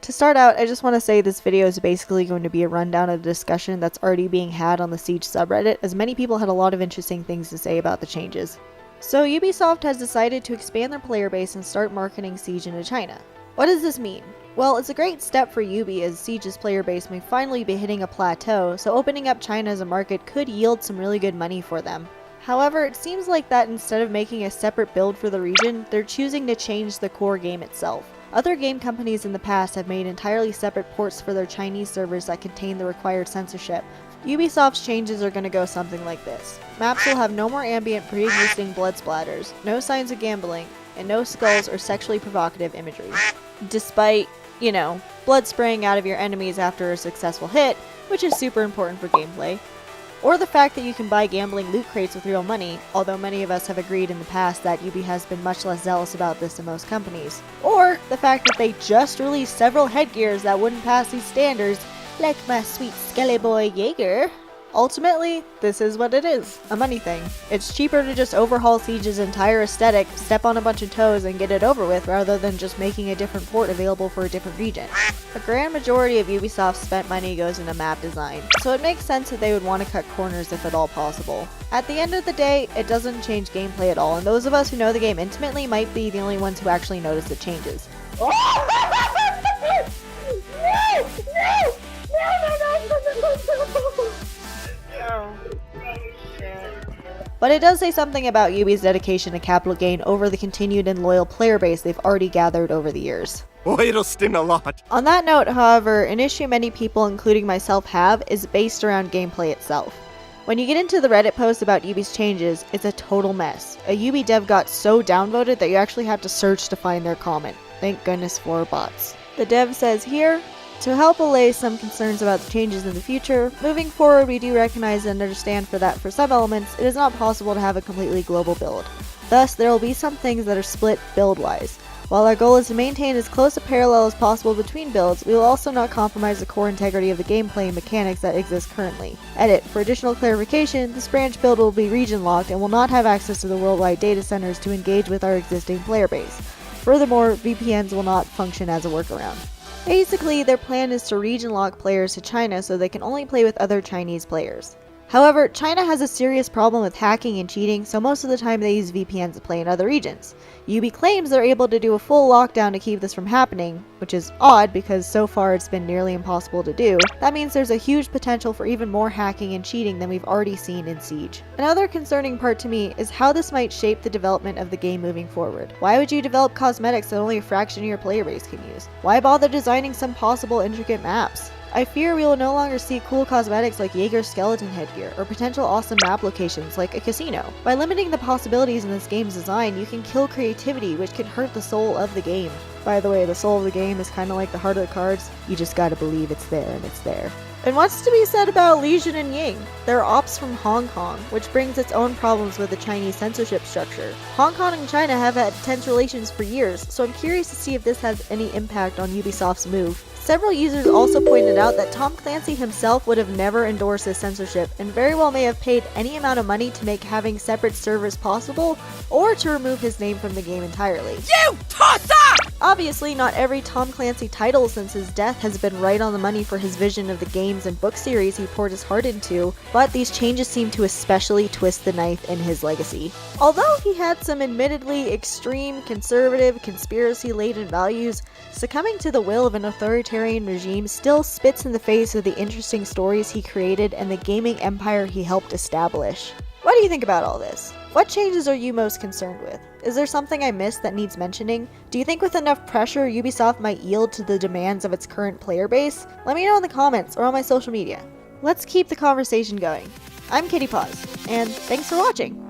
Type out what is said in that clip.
To start out, I just want to say this video is basically going to be a rundown of the discussion that's already being had on the Siege subreddit, as many people had a lot of interesting things to say about the changes. So Ubisoft has decided to expand their player base and start marketing Siege into China. What does this mean? Well, it's a great step for Ubi as Siege's player base may finally be hitting a plateau, so opening up China as a market could yield some really good money for them. However, it seems like that instead of making a separate build for the region, they're choosing to change the core game itself. Other game companies in the past have made entirely separate ports for their Chinese servers that contain the required censorship. Ubisoft's changes are going to go something like this. Maps will have no more ambient pre-existing blood splatters, no signs of gambling, and no skulls or sexually provocative imagery. Despite, blood spraying out of your enemies after a successful hit, which is super important for gameplay. Or the fact that you can buy gambling loot crates with real money, although many of us have agreed in the past that Ubi has been much less zealous about this than most companies. Or the fact that they just released several headgears that wouldn't pass these standards, like my sweet skelly boy Jaeger. Ultimately, this is what it is, a money thing. It's cheaper to just overhaul Siege's entire aesthetic, step on a bunch of toes, and get it over with, rather than just making a different port available for a different region. A grand majority of Ubisoft's spent money goes into map design, so it makes sense that they would want to cut corners if at all possible. At the end of the day, it doesn't change gameplay at all, and those of us who know the game intimately might be the only ones who actually notice the changes. But it does say something about Ubi's dedication to capital gain over the continued and loyal player base they've already gathered over the years. Oh, it'll sting a lot. On that note, however, an issue many people, including myself, have is based around gameplay itself. When you get into the Reddit post about Ubi's changes, it's a total mess. A Ubi dev got so downvoted that you actually have to search to find their comment. Thank goodness for bots. The dev says here, to help allay some concerns about the changes in the future, moving forward we do recognize and understand that for some elements, it is not possible to have a completely global build. Thus, there will be some things that are split build-wise. While our goal is to maintain as close a parallel as possible between builds, we will also not compromise the core integrity of the gameplay and mechanics that exist currently. Edit. For additional clarification, this branch build will be region-locked and will not have access to the worldwide data centers to engage with our existing player base. Furthermore, VPNs will not function as a workaround. Basically, their plan is to region lock players to China so they can only play with other Chinese players. However, China has a serious problem with hacking and cheating, so most of the time they use VPNs to play in other regions. Ubi claims they're able to do a full lockdown to keep this from happening, which is odd because so far it's been nearly impossible to do. That means there's a huge potential for even more hacking and cheating than we've already seen in Siege. Another concerning part to me is how this might shape the development of the game moving forward. Why would you develop cosmetics that only a fraction of your player base can use? Why bother designing some possible intricate maps? I fear we will no longer see cool cosmetics like Jaeger's skeleton headgear, or potential awesome map locations like a casino. By limiting the possibilities in this game's design, you can kill creativity, which can hurt the soul of the game. By the way, the soul of the game is kinda like the heart of the cards, you just gotta believe it's there and it's there. And what's to be said about Legion and Ying? They're ops from Hong Kong, which brings its own problems with the Chinese censorship structure. Hong Kong and China have had tense relations for years, so I'm curious to see if this has any impact on Ubisoft's move. Several users also pointed out that Tom Clancy himself would have never endorsed this censorship, and very well may have paid any amount of money to make having separate servers possible, or to remove his name from the game entirely. You tosser! Obviously, not every Tom Clancy title since his death has been right on the money for his vision of the games and book series he poured his heart into, but these changes seem to especially twist the knife in his legacy. Although he had some admittedly extreme, conservative, conspiracy-laden values, succumbing to the will of an authoritarian regime still spits in the face of the interesting stories he created and the gaming empire he helped establish. What do you think about all this? What changes are you most concerned with? Is there something I missed that needs mentioning? Do you think with enough pressure, Ubisoft might yield to the demands of its current player base? Let me know in the comments or on my social media. Let's keep the conversation going. I'm Kitty Paws, and thanks for watching!